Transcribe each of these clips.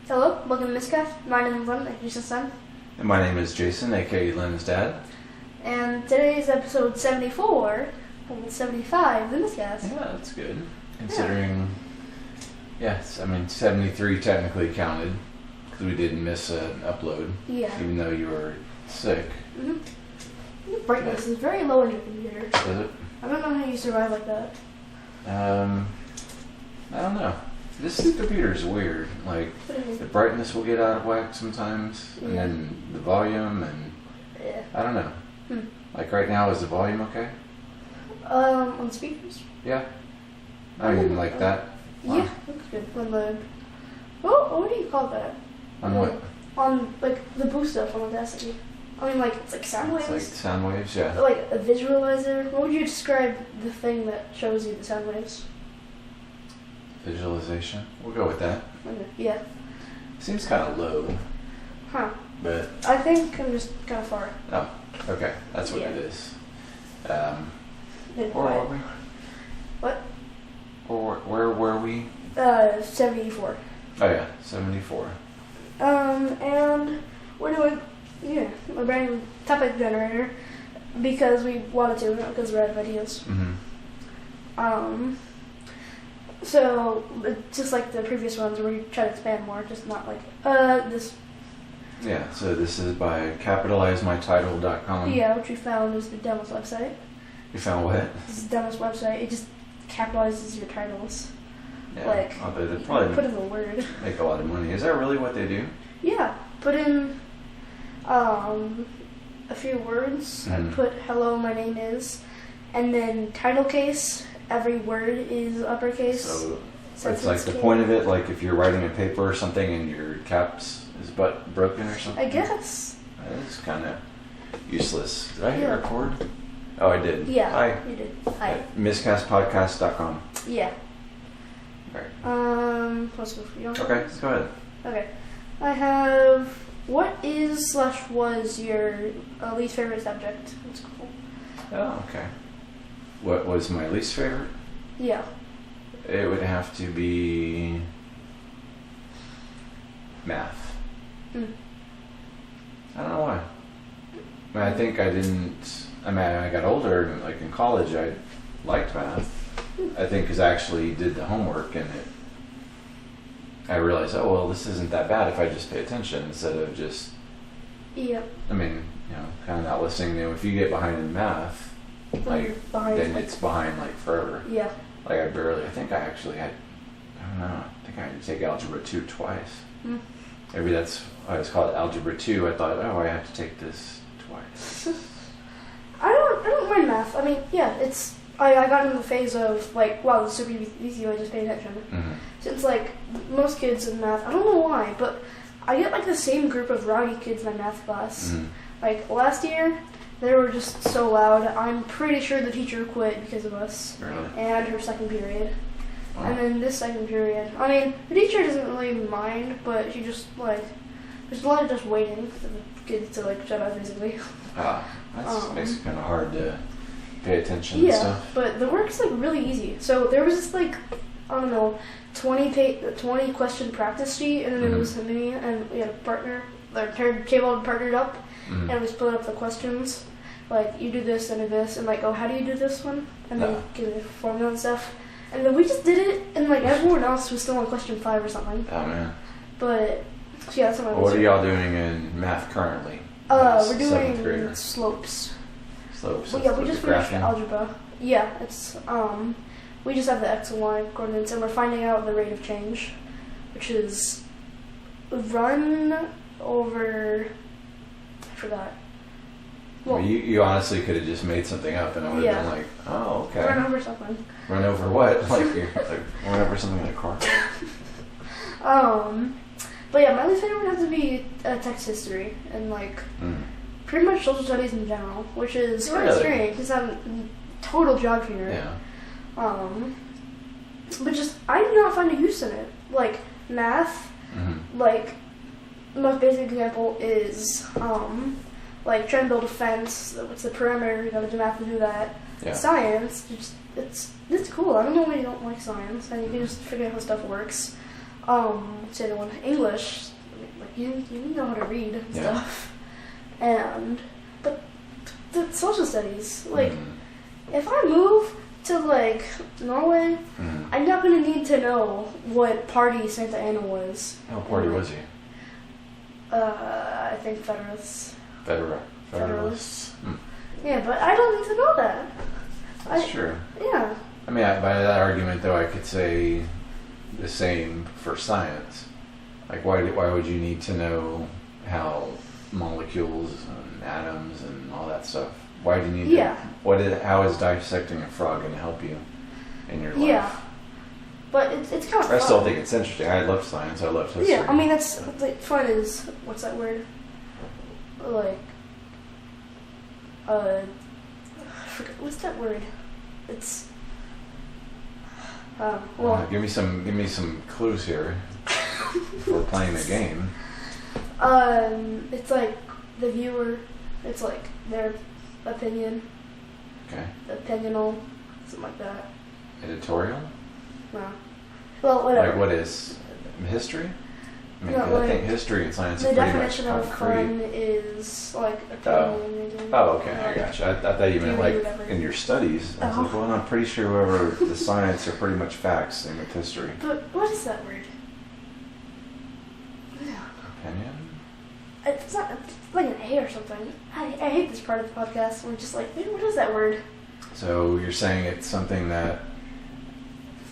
Hello, welcome to Miscast. My name is Len, like Jason's son. And my name is Jason, aka Len's dad. And today's episode 74, and 75 of the Miscast. Yeah, that's good. Considering, yes, I mean 73 technically counted because we didn't miss an upload. Yeah. Even though you were sick. Mm-hmm. The brightness is very low in your computer. Is it? I don't know how you survive like that. I don't know. This computer is weird. Like, the brightness will get out of whack sometimes, and then the volume, and I don't know. Like right now, is the volume okay? On speakers? Yeah. I mean, like that. Wow. Yeah, looks good. On the, what do you call that? On what? On, like, the boost stuff on Audacity. I mean, like, it's like sound waves. It's like sound waves, yeah. Like a visualizer. What would you describe the thing that shows you the sound waves? Visualization. We'll go with that. Okay. Yeah. Seems kind of low. Huh. But I think I'm just kind of far. oh, okay, that's what it is. Where were we? What? Or where were we? 74. Oh yeah, 74. And we're doing a brand new topic generator because we wanted to, not because we're out of ideas. Mm-hmm. So just like the previous ones, we try to expand more, just not like this. Yeah, so this is by capitalizemytitle.com. Yeah, which we found is the Demos website. You found what? This is the Demos website. It just capitalizes your titles. Yeah, like, they probably put in the word. make a lot of money. Is that really what they do? Yeah, put in a few words. I put hello, my name is, and then title case. Every word is uppercase. So it's like the point of it, like if you're writing a paper or something and your caps is broken or something? I guess. That is kind of useless. Did I hit record? Oh, I did. Yeah, Hi. you did. Hi. Miscastpodcast.com. Yeah. Right. Let's go for you. Okay, go ahead. Okay. I have, what is/was your least favorite subject in school? Oh, okay. What was my least favorite? Yeah. It would have to be math. I don't know why. I mean, I think I didn't. I mean, I got older, like in college, I liked math. I think because I actually did the homework and I realized, oh well, this isn't that bad if I just pay attention instead of just. Yep. I mean, kind of not listening. If you get behind in math. Then it's behind like forever. Yeah. Like I think I actually had, I don't know, I think I had to take Algebra 2 twice. Maybe that's why it's called Algebra 2. I thought, oh, I have to take this twice. I don't mind math. I mean, yeah, it's, I got in the phase of like, wow, this is super easy, I just pay attention. Since like, most kids in math, I don't know why, but I get like the same group of rowdy kids in my math class. Like last year, they were just so loud. I'm pretty sure the teacher quit because of us. Really? And her second period. Wow. And then this second period. I mean, the teacher doesn't really mind, but she just, like, there's a lot of just waiting for the kids to, like, shut up, basically. That makes it kind of hard to pay attention and stuff. But the work's, like, really easy. So there was this, like, I don't know, 20 question practice sheet, and then it was me, and we had a partner, our table partnered up, and we split up the questions. Like, you do this and do this, and like, oh, how do you do this one? And then give it a formula and stuff. And then we just did it, and like, everyone else was still on question 5 or something. Oh, man. But, yeah, that's what are y'all doing in math currently? We're doing slopes. Slopes? Well, yeah, we just finished algebra. Yeah, it's, we just have the x and y coordinates, and we're finding out the rate of change, which is run over, I forgot. Well, you honestly could have just made something up and I would have been like, oh, okay. Run over something. Run over what? Like run over something in a car? But yeah, my least favorite would have to be text history and like pretty much social studies in general, which is kind of strange because I'm total geography nerd. Yeah. But just, I do not find a use in it. Like, math, like, the most basic example is, like trying to build a fence. What's the perimeter? You gotta do math to do that. Yeah. Science, it's cool. I don't know why you don't like science. And you can just figure out how stuff works. say the one English, like you know how to read and Yeah. stuff, but the social studies, like if I move to like Norway, I'm not gonna need to know what party Santa Anna was. What party was he? I think Federalists. Federalists. Yeah, but I don't need to know that. That's true. Yeah. I mean, by that argument, though, I could say the same for science. Like, why would you need to know how molecules and atoms and all that stuff? Why do you need to? How is dissecting a frog going to help you in your life? Yeah. But it's kind of fun. I still think it's interesting. I love science. I love history. Yeah, I mean, that's like, fun is, what's that word? Like, I forget, what's that word? It's, well. Give me some clues here. If we're playing a game. It's like the viewer, it's like their opinion. Okay. Opinional, something like that. Editorial? No. Well, whatever. Like, what is history? I mean, No, I think history and science the are pretty much definition of concrete. fun is like opinion. Oh, okay, I gotcha. I thought you meant like whatever. in your studies. I was like, well, I'm pretty sure whoever the science are pretty much facts, same with history. But what is that word? Opinion? It's not, it's like an A or something. I hate this part of the podcast. We're just like, what is that word? So you're saying it's something that,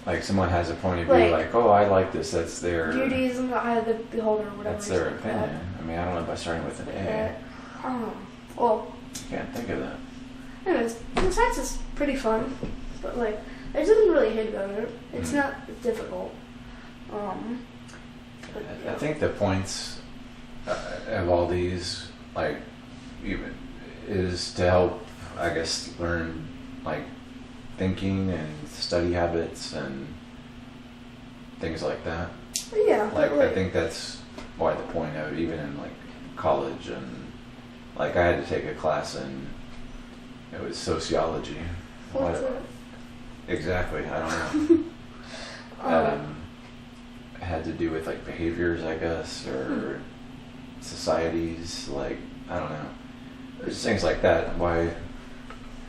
like, someone has a point of view, Like, like, oh, I like this. That's their. Beauty is in the eye of the beholder, or whatever. That's their opinion. I mean, I don't know by starting with an A. I don't know. Well, Can't think of that. anyways, the science is pretty fun, but like, there's nothing really hate about it. It's not difficult. But, I think the points of all these, like, even is to help, I guess, learn like thinking and study habits and things like that. Yeah, Like, but I think that's why the point of even in like college, and like I had to take a class in, it was sociology. what's it? Exactly, I don't know. It had to do with like behaviors, I guess, or societies, like, I don't know. There's things like that. Why?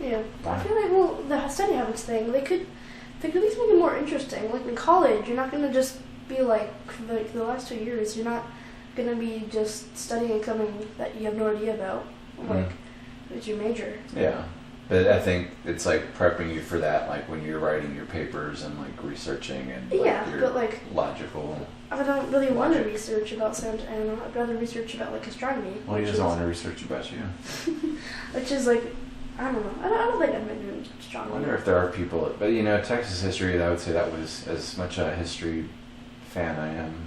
Yeah, I feel like, well, the study habits thing, they could at least make it more interesting. Like in college, you're not gonna just be like the last 2 years, you're not gonna be just studying something that you have no idea about. Like, it's your major. Yeah, but I think it's like prepping you for that, like when you're writing your papers and like researching and like your but like logical. I don't really want to research about Santa Anna. I'd rather research about like astronomy. Well, he doesn't want to research about you. Which is like, I don't know. I don't think I'm into I astronomy. wonder if there are people, but you know, Texas history, I would say that was as much a history fan I am.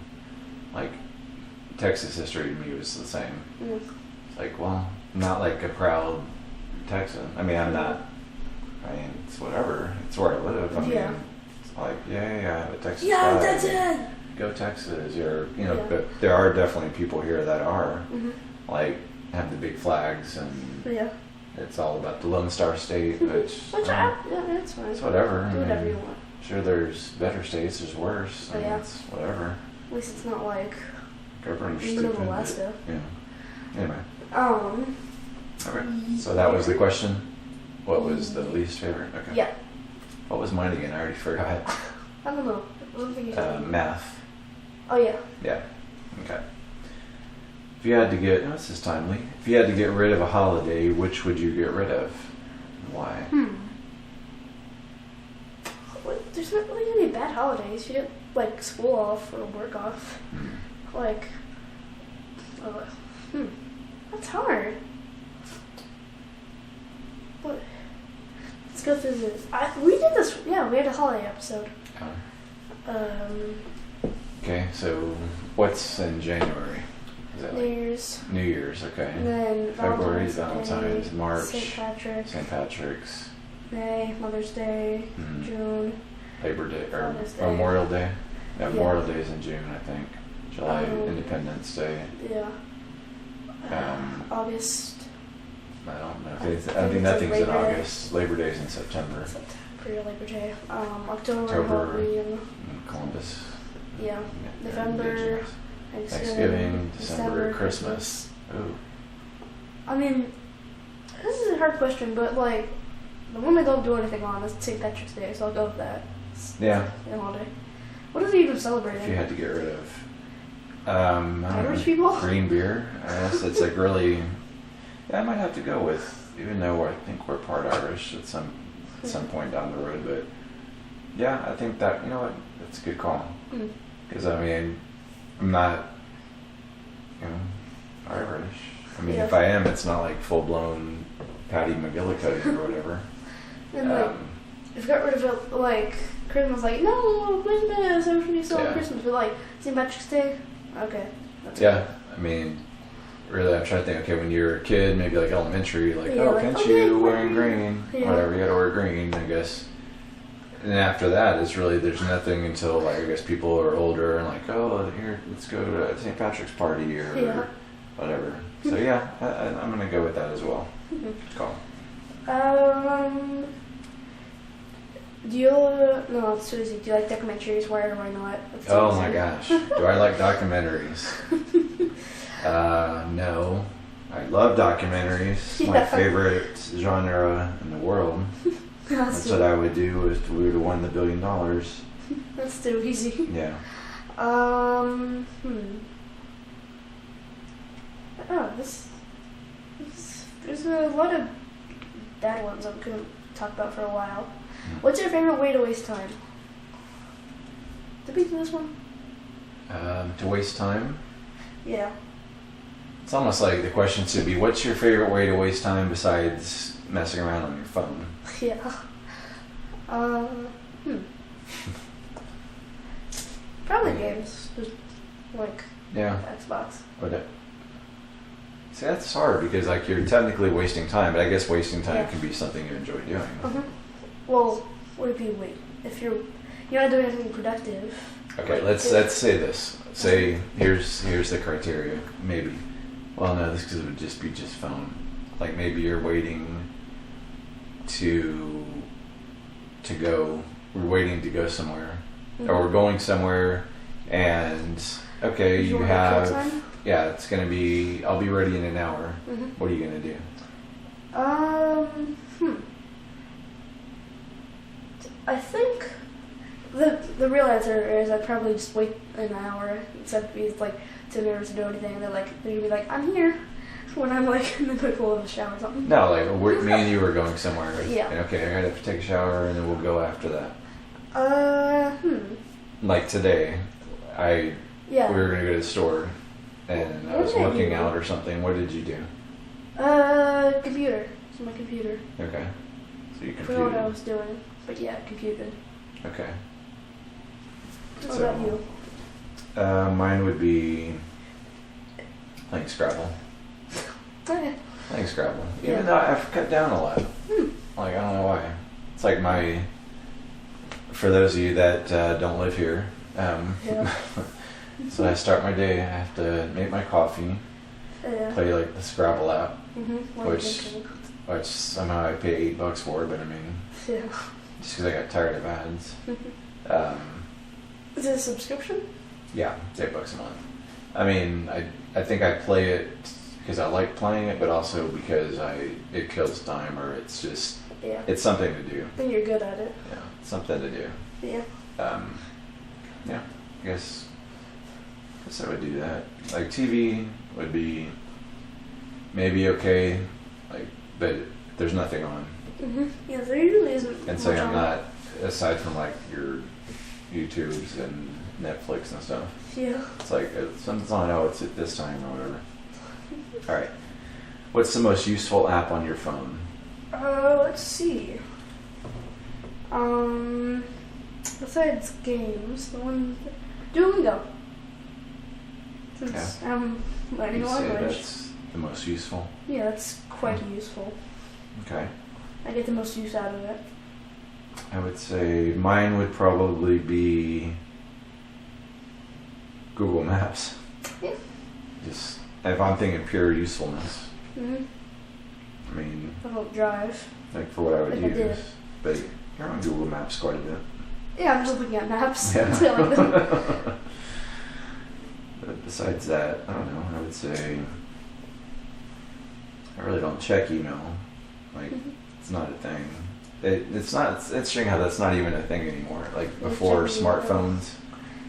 Like, Texas history to me was the same. It's like, well, I'm not like a proud Texan. I mean, I'm not. I mean, it's whatever. It's where I live. I mean, it's like, yeah, the Texas Yeah, guy. that's it. Go Texas, or you know, but there are definitely people here that are like have the big flags, and it's all about the Lone Star State, which that's fine. it's whatever. Do whatever you want. Sure, there's better states, there's worse. But it's whatever. At least it's not like Governor middle of stupid. Alaska. Yeah. Anyway. Okay. So that was the question. What was the least favorite? Okay. Yeah. What was mine again? I already forgot. I don't know. I don't think you said Math. Oh yeah. Yeah. Okay. If you had to get, this is timely. If you had to get rid of a holiday, which would you get rid of? Why? Well, there's not really any bad holidays. You get like school off or work off. Like, that's hard. What? Let's go through this. We did this. Yeah, we had a holiday episode. Okay, so what's in January? Is that New Year's. New Year's, okay. And then February, Valentine's Valentine's, Day, March, St. Patrick's, May, Mother's Day, June, Labor Day, or Father's Day. Memorial Day. Yeah, Memorial Day is in June, I think. July, Independence Day. Yeah. August. I don't know. I think nothing's in August. Labor Day's in September. For your Labor Day. October, October, Halloween. Columbus Yeah. Yeah, November, indigenous. Thanksgiving, December, Christmas. Ooh. I mean, this is a hard question, but like, the one I don't do anything on is St. Patrick's Day, so I'll go with that. Yeah. The holiday. What is it even If celebrating? you had to get rid of Irish people? green beer, I guess it's like really. Yeah, I might have to go with, even though I think we're part Irish at some point down the road, but yeah, I think that, you know what, that's a good call. Because I mean, I'm not, you know, Irish. I mean, if I am, it's not like full blown Patty McGillicuddy or whatever. And like, if you got rid of it, like, Christmas, like, no, Christmas, everybody celebrate Christmas, but like, St. Patrick's Day, okay. That's yeah, I mean, really, I'm trying to think, okay, when you're a kid, maybe like elementary, like, Yeah, oh, like, can't okay, you wearing green? Yeah. Whatever, you gotta wear green, I guess. And after that, it's really, there's nothing until, like, I guess people are older and like, oh, here, let's go to a St. Patrick's party or whatever. So yeah, I'm gonna go with that as well. Good call. Do you, no, it's too easy. Do you like documentaries? Why or why not? That's Oh easy. my gosh, do I like documentaries? No. I love documentaries. Yeah. My favorite genre in the world. That's what I would do if we would have won the $1 billion. That's too easy. Yeah. Oh, there's a lot of bad ones I'm gonna talk about for a while. What's your favorite way to waste time? Did we do this one? To waste time? Yeah. It's almost like the question should be, what's your favorite way to waste time besides messing around on your phone? Yeah. Probably games. Just like Xbox. See, that's hard because like you're technically wasting time, but I guess wasting time can be something you enjoy doing. Well, what if you wait? If you're not doing anything productive. Okay, let's say this. Say here's the criteria. Maybe. Well, no, this because it would just be phone. Like maybe you're waiting to go. We're waiting to go somewhere, or we're going somewhere, and okay, you have. Yeah, it's gonna be. I'll be ready in an hour. What are you gonna do? I think the real answer is I'd probably just wait an hour instead of be like 10 minutes to do anything. And they're gonna be like, I'm here when I'm like in the middle of a shower or something. No, like me and you were going somewhere. Yeah. And okay, I gotta take a shower and then we'll go after that. Like today, we were gonna go to the store and I was working out or something. What did you do? Computer. It's my computer. Okay. So you I computed. forgot what I was doing, but yeah, computed. Okay. What about you? Mine would be playing Scrabble. Okay. Playing Scrabble. Even though I've cut down a lot. Like, I don't know why. It's like for those of you that don't live here, so I start my day, I have to make my coffee, play like the Scrabble app, which somehow I pay $8 for, but I mean, just because I got tired of ads. Is it a subscription? Yeah, it's $8 a month. I mean, I think I play it because I like playing it, but also because it kills time, or it's just it's something to do. And you're good at it. Yeah, it's something to do. Yeah. Yeah, I guess I would do that. Like TV would be maybe okay, like, but there's nothing on. Yeah, there usually isn't. And say I'm not, aside from like your YouTubes and Netflix and stuff. Yeah. It's like something's on. Oh, it's at this time or whatever. All right. What's the most useful app on your phone? Let's see. Besides games, the one Duolingo. Since I'm learning a language. That's the most useful. Yeah, that's quite useful. Okay. I get the most use out of it. I would say mine would probably be Google Maps. Yeah. Just if I'm thinking pure usefulness. I mean, I don't drive. like for what I would Like I use. did. But you're on Google Maps quite a bit. Yeah, I'm just looking at maps. Yeah. So, like, But besides that, I don't know. I would say I really don't check email. Like, it's not a thing. It's not. It's interesting how that's not even a thing anymore. Like before smartphones,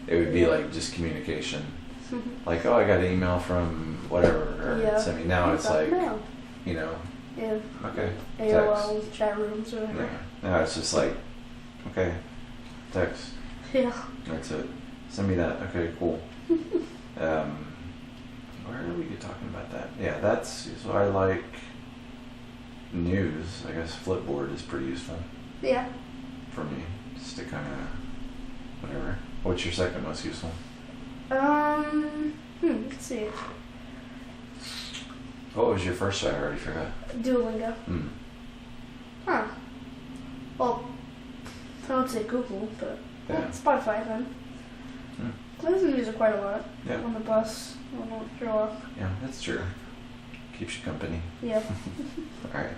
it would be like just communication. Like, oh, I got an email from whatever, or send me. Now it's like, you know, yeah, okay, AOL text. chat rooms or whatever. Yeah. Now it's just like, okay, text. Yeah. That's it. Send me that. Okay, cool. Where did we get talking about that? Yeah, that's so I like news. I guess Flipboard is pretty useful. Yeah. For me, just to kind of whatever. What's your second most useful? Let's see. What was your first? I already forgot. Duolingo. Huh. Well, I would say Google, but Spotify then. I listen to music quite a lot. Yeah. On the bus, when I throw up. Yeah, that's true. Keeps you company. Yeah. All right.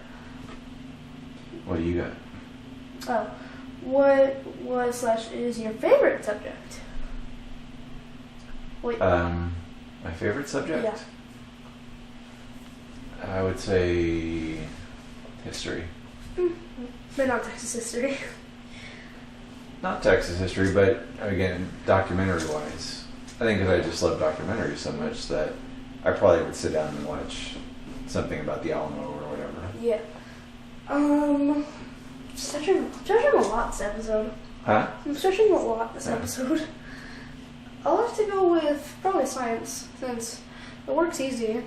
What do you got? Oh, what/is your favorite subject? Wait. My favorite subject? Yeah. I would say history. But not Texas history. Not Texas history, but again, documentary-wise. I think because I just love documentaries so much that I probably would sit down and watch something about the Alamo or whatever. Yeah. Stretching a lot this episode. Huh? I'm stretching a lot this episode. I'll have to go with probably science, since the work's easy.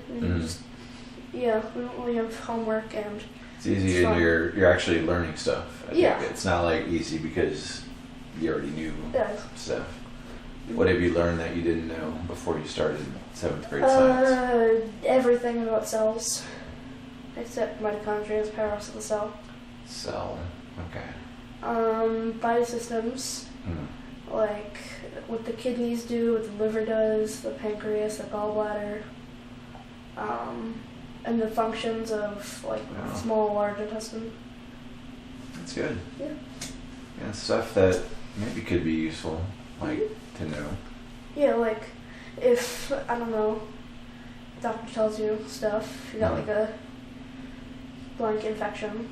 We don't really have homework and it's easy and you're actually learning stuff. I think it's not like easy because you already knew stuff. What have you learned that you didn't know before you started 7th grade science? Everything about cells, except mitochondria is powerhouse of the cell. Cell, okay. Biosystems, like what the kidneys do, what the liver does, the pancreas, the gallbladder, and the functions of like small, large intestine. That's good. Yeah. Yeah, stuff that maybe could be useful, like to know. Yeah, like if I don't know, doctor tells you stuff, you got like a blank infection,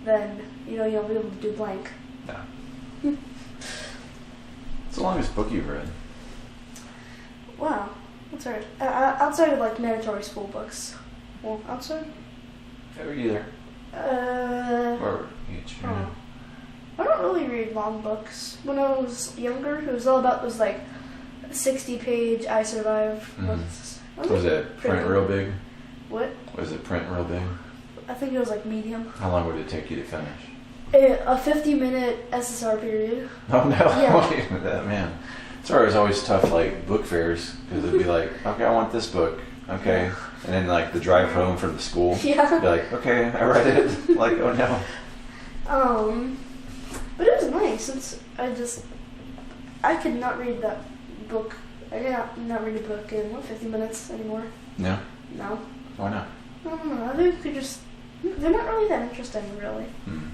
then you'll be able to do blank. Yeah. What's the longest book you've read? Wow, that's hard. Outside of like mandatory school books. Well, outside? Or either. Or each. Oh. I don't really read long books. When I was younger, it was all about those like 60-page I Survive books. Was it print real big? What? Was it print real big? I think it was like medium. How long would it take you to finish? A 50-minute SSR period. Oh no! Yeah. That man. Sorry, it was always tough, like book fairs, because it'd be like, okay, I want this book, okay, and then like the drive home from the school, yeah, be like, okay, I read it, like, oh no. But it was nice since I could not read that book. I cannot not read a book in 50 minutes anymore. No. No. Why not? I don't know. I think they're not really that interesting, really.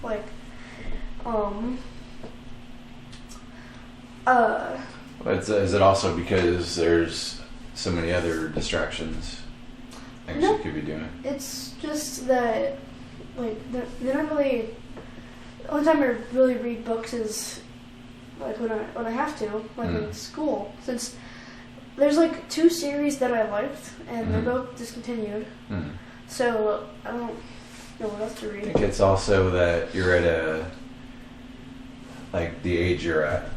Like, Is it also because there's so many other distractions, things you could be doing? It's just that, like, they're not really. The only time I really read books is like when I have to, like in school, since there's like 2 series that I liked and they're both discontinued. So I don't know what else to read. I think it's also that you're at the age you're at.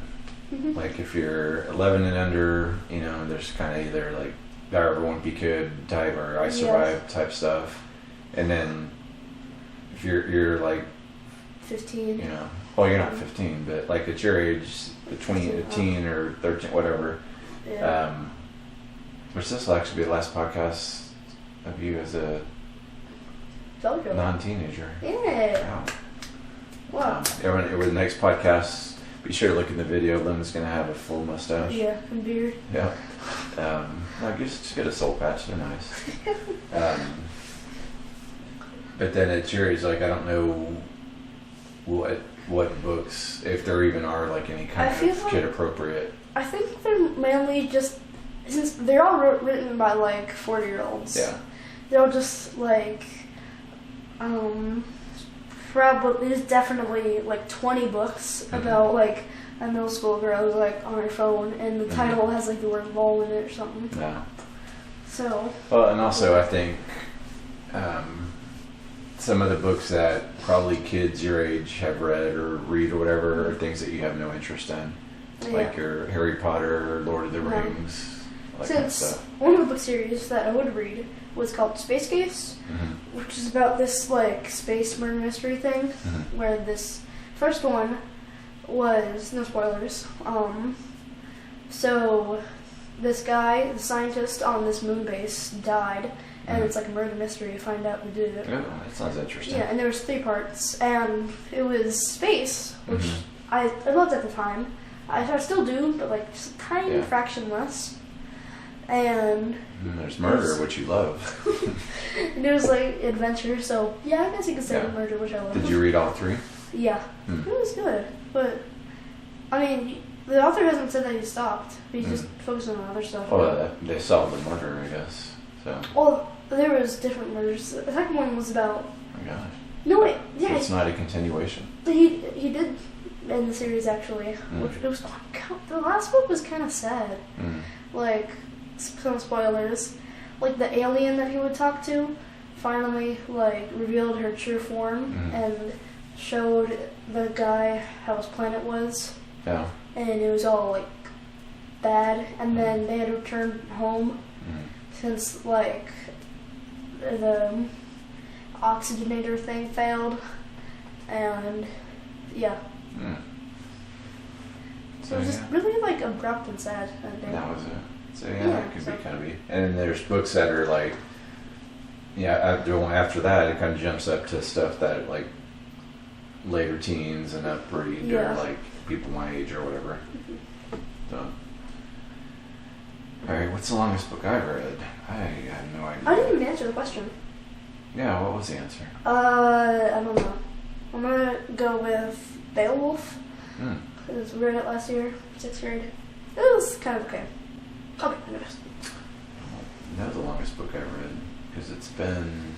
Like if you're 11 and under, there's kind of either like however One Be Good type or I Survive type stuff, and then if you're like 15. Well, you're not 15, but like at your age, between a teen or 13, whatever. Yeah. Which this will actually be the last podcast of you as a non-teenager. Yeah. Wow. Over the next podcast, be sure to look in the video. Lynn's going to have a full mustache. Yeah, and beard. Yeah. Just get a soul patch. They're nice. But then at your age, like, I don't know what books, if there even are like any kind of kid appropriate. I think they're mainly just, since they're all written by like 40-year-olds. Yeah. They're all just like, probably there's definitely like 20 books about like a middle school girl who's like on her phone, and the title has like the word "lol" in it or something. Yeah. So. Well, and also I think some of the books that probably kids your age have read or read or whatever are things that you have no interest in, like your Harry Potter or Lord of the Rings, that kind of stuff. One of the book series that I would read was called Space Case, which is about this like space murder mystery thing, where this first one was, no spoilers, so this guy, the scientist on this moon base, died, and it's like a murder mystery to find out who did it. Oh, that sounds interesting. Yeah, and there was 3 parts, and it was space, which I loved at the time. I still do, but like just a tiny fraction less. And there's murder, which you love. And it was like adventure, so yeah, I guess you could say murder, which I love. Did you read all 3? Yeah. It was good, but I mean, the author hasn't said that he stopped. He's just focusing on other stuff. Well, they solved the murder, I guess. So. Well, there was different murders. The second one was about. Oh my gosh. No wait, yeah. So it's not a continuation. He did end the series actually, which it was. The last book was kind of sad. Like some spoilers, like the alien that he would talk to finally like revealed her true form and showed the guy how his planet was. Yeah. And it was all like bad, and then they had to return home since like the oxygenator thing failed, and so it was just really like abrupt and sad. That was it. So that could be kind of. And then there's books that are like, after that it kind of jumps up to stuff that like later teens and up read, or like people my age or whatever. So, all right, what's the longest book I've read? I have no idea. I didn't even answer the question. Yeah, what was the answer? I don't know. I'm gonna go with Beowulf. I was read it last year, 6th grade. It was kind of okay. Probably kind of. That's the longest book I've read, because it's been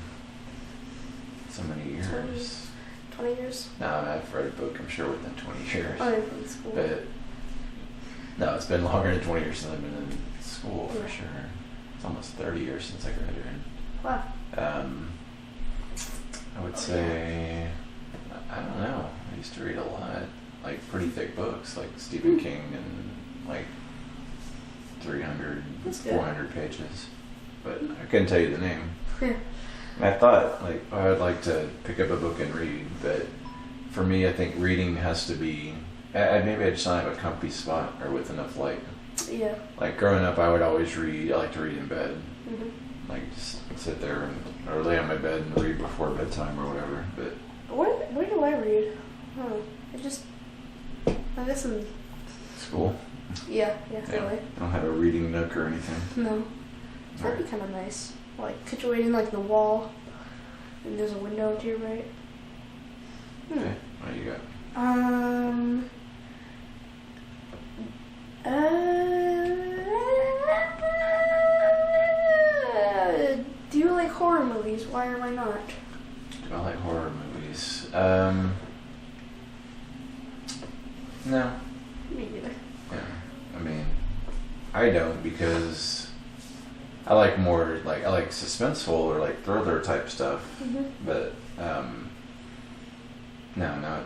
so many years. 20 years? No, I've read a book, I'm sure, within 20 years. Oh, you're from school. But, no, it's been longer than 20 years since I've been in school, for sure. It's almost 30 years since I graduated. Wow. I would say, I don't know, I used to read a lot, like pretty thick books, like Stephen King, and like 300, 400 pages. But I couldn't tell you the name. I thought, like, I would like to pick up a book and read, but for me, I think reading has to be, maybe I just don't have a comfy spot or with enough light. Yeah. Like, growing up, I would always read, I like to read in bed. Like, just sit there or lay on my bed and read before bedtime or whatever, but... Where do I read? I guess in... School? Yeah, really. I don't have a reading nook or anything. No. That'd be kind of nice. Like, situated in, like, the wall, and there's a window to your right. Okay, what do you got? Do you like horror movies? Why or why not? Do I like horror movies? No. Me neither. Yeah, I mean, I don't, because I like more, like, I like suspenseful or like thriller type stuff, but no, not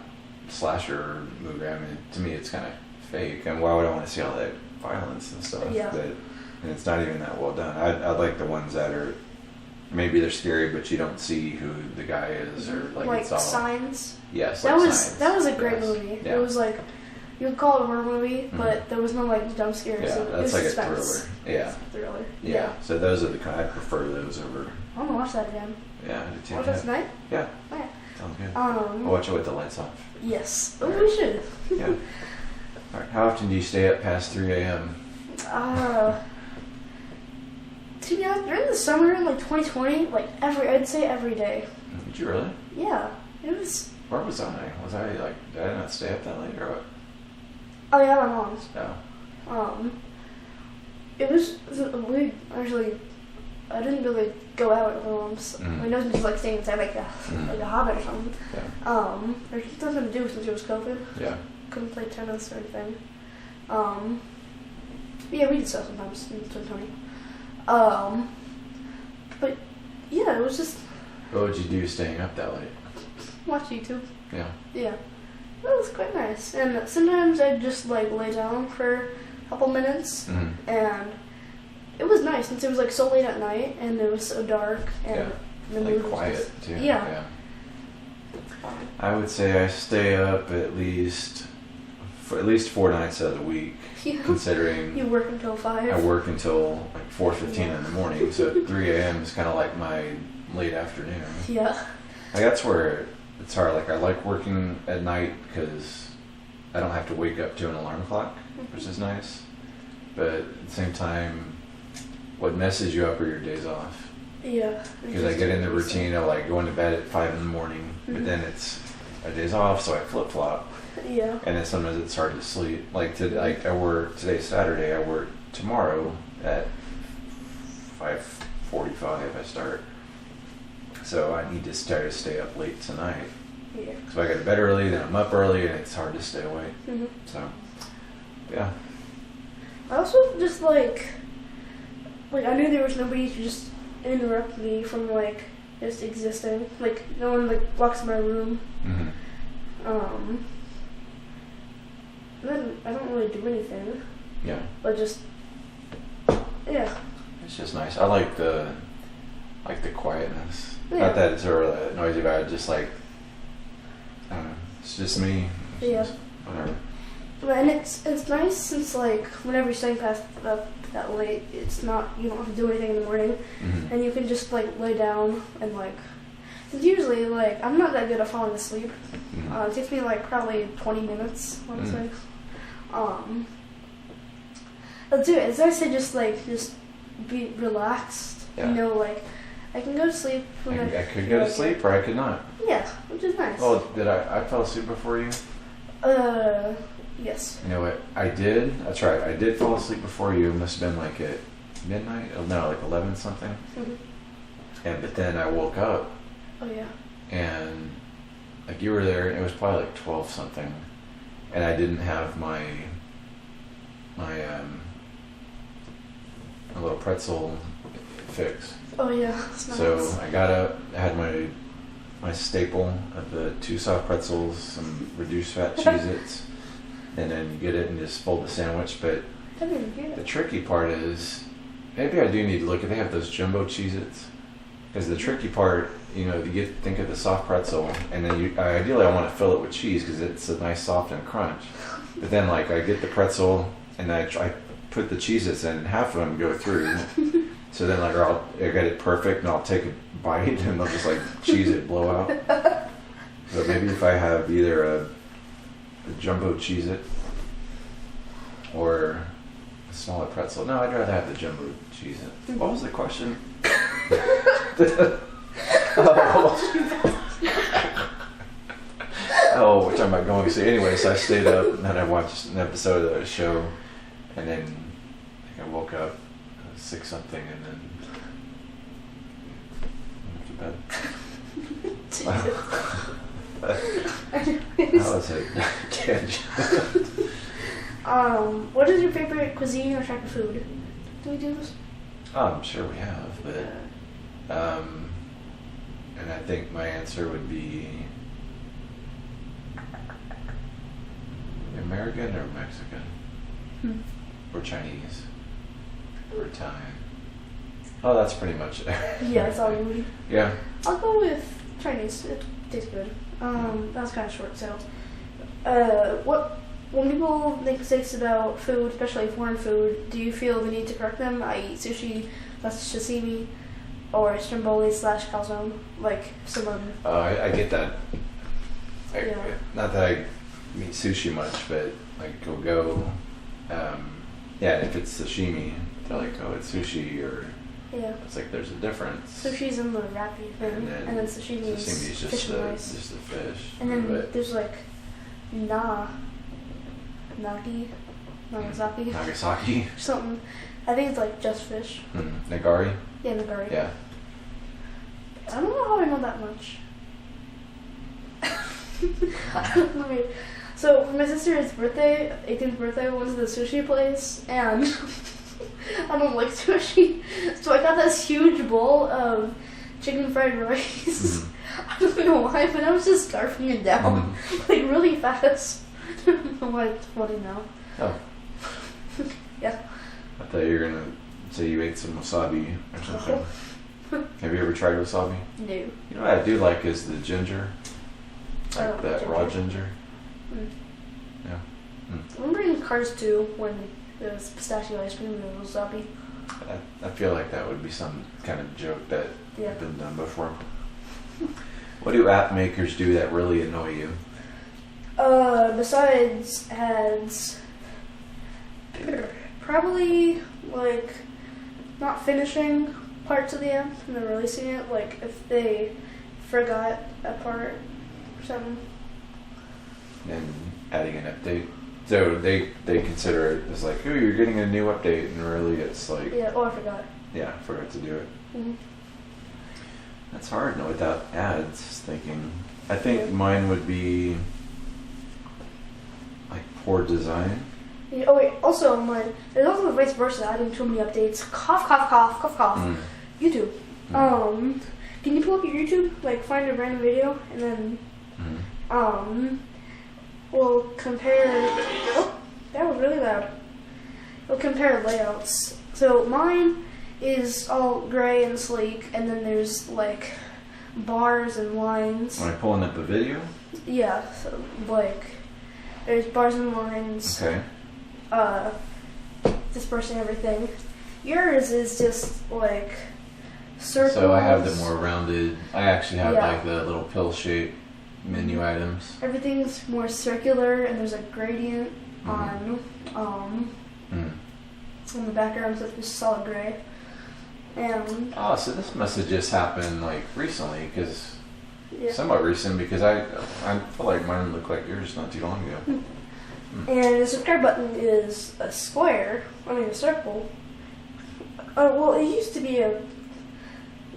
slasher movie. I mean, to me it's kind of fake, and why would I want to see all that violence and stuff? Yeah. And it's not even that well done. I like the ones that are, maybe they're scary, but you don't see who the guy is, or like it's all... Signs? Yes, that like was Signs. That was a great movie. Yeah. It was like, you could call it a horror movie, but there was no like jump scares. Yeah, that's like suspense. a thriller. Yeah. Thriller. Yeah. So those are the kind, I prefer those over... I want to watch that again. Yeah, I do too. Watch that tonight? Yeah. Okay. Sounds good. I'll watch it with the lights off. Yes. Oh, we should. Yeah. All right. How often do you stay up past 3 a.m.? To be honest, during the summer in like 2020, like I'd say every day. Did you really? Yeah. It was Where was I? Was I like, did I not stay up that late or what? Oh yeah, my mom's. No. It was we actually. I didn't really go out with my mom's. I know just like staying inside like a hobbit or something. Yeah. There's nothing to do since it was COVID. Yeah. Couldn't play tennis or anything. Yeah, we did stuff sometimes in 2020. But yeah, it was just. What would you do staying up that late? Watch YouTube. Yeah. Yeah. It was quite nice. And sometimes I'd just like lay down for a couple minutes and it was nice since it was like so late at night and it was so dark and the mood was quiet just, too. Yeah. I would say I stay up at least 4 nights out of the week. Yeah. Considering you work until 5. I work until like 4:15 in the morning, so 3 a.m. is kind of like my late afternoon. Yeah. Like that's where it's hard. Like I like working at night because I don't have to wake up to an alarm clock, which is nice. But at the same time, what messes you up are your days off. Yeah. Because I get in the routine of like going to bed at 5 in the morning, but then it's my days off, so I flip flop. Yeah. And then sometimes it's hard to sleep. Like I work today's Saturday. I work tomorrow at 5:45. I start. So I need to stay up late tonight. Yeah. So I go to bed early, then I'm up early, and it's hard to stay awake. So, yeah. I also just like I knew there was nobody to just interrupt me from like just existing. Like no one like walks in my room. And then I don't really do anything. Yeah. But just yeah. It's just nice. I like the quietness. Yeah. Not that it's really noisy, but just like I don't know. It's just me. It's Yeah. just whatever. And it's nice since like whenever you're staying past that late, it's not you don't have to do anything in the morning, and you can just like lay down and like. Cause usually like I'm not that good at falling asleep. It takes me like probably 20 minutes, honestly. I'll do it. It's nice to just be relaxed. Yeah. You know, like I can go to sleep. I could go to sleep or I could not. Yeah, which is nice. Oh, did I fell asleep before you? Yes. You know what? I did. That's right. I did fall asleep before you. It must have been like at midnight. Oh, no, like 11 something. But then I woke up. Oh yeah. And like you were there, and it was probably like 12 something, and I didn't have my little pretzel fix. Oh yeah. That's nice. So I got up, I had my staple of the 2 soft pretzels, some reduced fat Cheez-Its, and then you get it and just fold the sandwich. But the tricky part is, maybe I do need to look at, they have those jumbo Cheez-Its. Because the tricky part, you know, think of the soft pretzel, and then ideally I want to fill it with cheese because it's a nice soft and crunch. But then like I get the pretzel and I put the Cheez-Its in, and half of them go through. So then like I get it perfect, and I'll take a bite and they'll just like Cheez-It blow out. So maybe if I have either a jumbo Cheez-It or a smaller pretzel. No, I'd rather have the jumbo Cheez-It. What was the question? Oh, we're talking about going to see. Anyway, so I stayed up and then I watched an episode of the show, and then I think I woke up at 6 something and then went to bed. That was a tangent. What is your favorite cuisine or type of food? Do we do this? Oh, I'm sure we have, but and I think my answer would be American or Mexican or Chinese or Italian. Oh, that's pretty much it. Yeah, that's all you would. Yeah. I'll go with Chinese. It tastes good. That was kind of short, so. When people make mistakes about food, especially foreign food, do you feel the need to correct them? I eat sushi, that's sashimi, or stromboli / calzone, like someone. I get that. Yeah. Not that I eat sushi much, but like go. Yeah, if it's sashimi, they're like, oh, it's sushi, or Yeah. It's like there's a difference. Sushi's in the wrappy thing, and then sashimi's fish and rice. Just the fish. And then there's like Nagasaki, something. I think it's like just fish. Nagari? Yeah, nagari. Yeah. I don't know how I know that much. I don't know. So for my sister's birthday, 18th birthday, I went to the sushi place, and I don't like sushi, so I got this huge bowl of chicken fried rice. I don't know why, but I was just scarfing it down like really fast. I don't know why it's funny now. Oh. Yeah. I thought you were gonna say you ate some wasabi or something. Have you ever tried wasabi? No. You know what I do like is the ginger. Like that raw ginger. Yeah. I remember in Cars 2 when there was pistachio ice cream and there was wasabi. I feel like that would be some kind of joke that had been done before. What do app makers do that really annoy you? Besides ads, probably like not finishing parts of the app and then releasing it. Like if they forgot a part or something. And adding an update. So they consider it as like, oh, you're getting a new update, and really it's like... Yeah, I forgot. Yeah, I forgot to do it. Mm-hmm. That's hard, no, without ads, thinking. I think mine would be like poor design. Yeah, oh wait, also mine, there's also the vice versa, adding too many updates. Cough, cough, cough, cough, cough. YouTube. Can you pull up your YouTube, like find a random video, and then, we'll compare, oh, that was really loud. We'll compare layouts. So mine is all gray and sleek, and then there's like bars and lines. Am I pulling up a video? Yeah, so like there's bars and lines. Okay. Dispersing everything. Yours is just like circles. So I have the more rounded, I actually have like the little pill shape menu items. Everything's more circular, and there's a gradient on the background, so it's just solid gray. And so this must have just happened like recently, because somewhat recent, because I feel like mine looked like yours not too long ago. And the subscribe button is a square, a circle. Oh, well, it used to be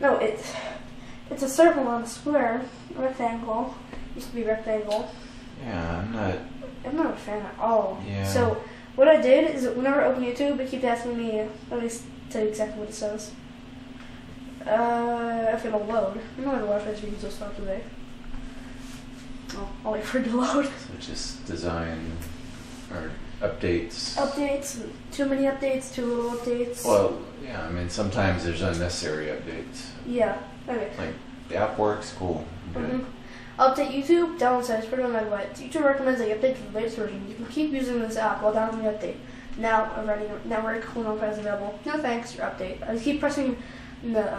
it's a circle on a square, rectangle. Used to be rectangle. Yeah, I'm not a fan at all. Yeah. So what I did is whenever I open YouTube, it keeps asking me, let me tell you exactly what it says. If it'll load. I'm not going to watch this video so start today. I'll wait for it to load. So just design or updates. Updates, too many updates, too little updates. Well, yeah, I mean, sometimes there's unnecessary updates. Yeah, okay. Like, the app works, cool. Good. Update YouTube, download size, put it on my website. YouTube recommends that you update to the latest version. You can keep using this app while downloading the update. Now, a ready network, cool notifiers available. No thanks, your update. I just keep pressing the,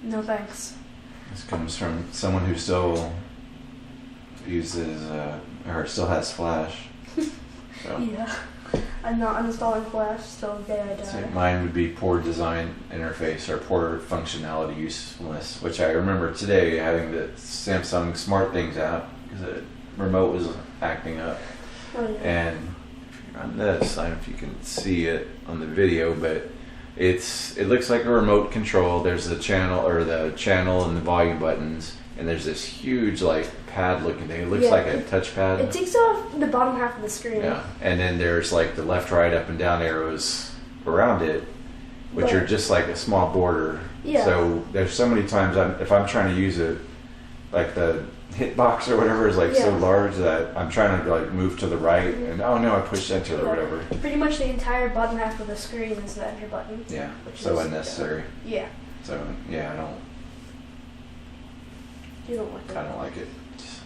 no thanks. This comes from someone who still uses, or still has Flash. So. Yeah. I'm not uninstalling Flash, so the day I die. So mine would be poor design interface or poor functionality usefulness, which I remember today having the Samsung Smart Things app because the remote was acting up. Oh, yeah. And if you're on this, I don't know if you can see it on the video, but it looks like a remote control. There's the channel and the volume buttons, and there's this huge like pad looking thing. It looks like a touchpad. It takes off the bottom half of the screen. Yeah, and then there's like the left, right, up, and down arrows around it, which are just like a small border. Yeah. So there's so many times if I'm trying to use it, like the hitbox or whatever is like so large that I'm trying to like move to the right, and oh no, I pushed enter or whatever. Pretty much the entire bottom half of the screen is the enter button. Yeah. So unnecessary. Yeah. So yeah, You don't like it. I don't like it.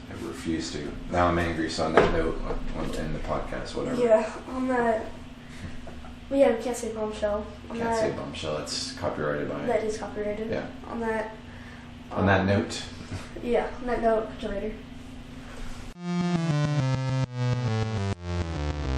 I refuse to. Now I'm angry, so on that note, I'll end the podcast, whatever. Yeah, on that. Well, yeah, we can't say bombshell. Can't say bombshell, it's copyrighted by. That is copyrighted. Yeah. On that. On that note. Yeah, on that note, catch you later.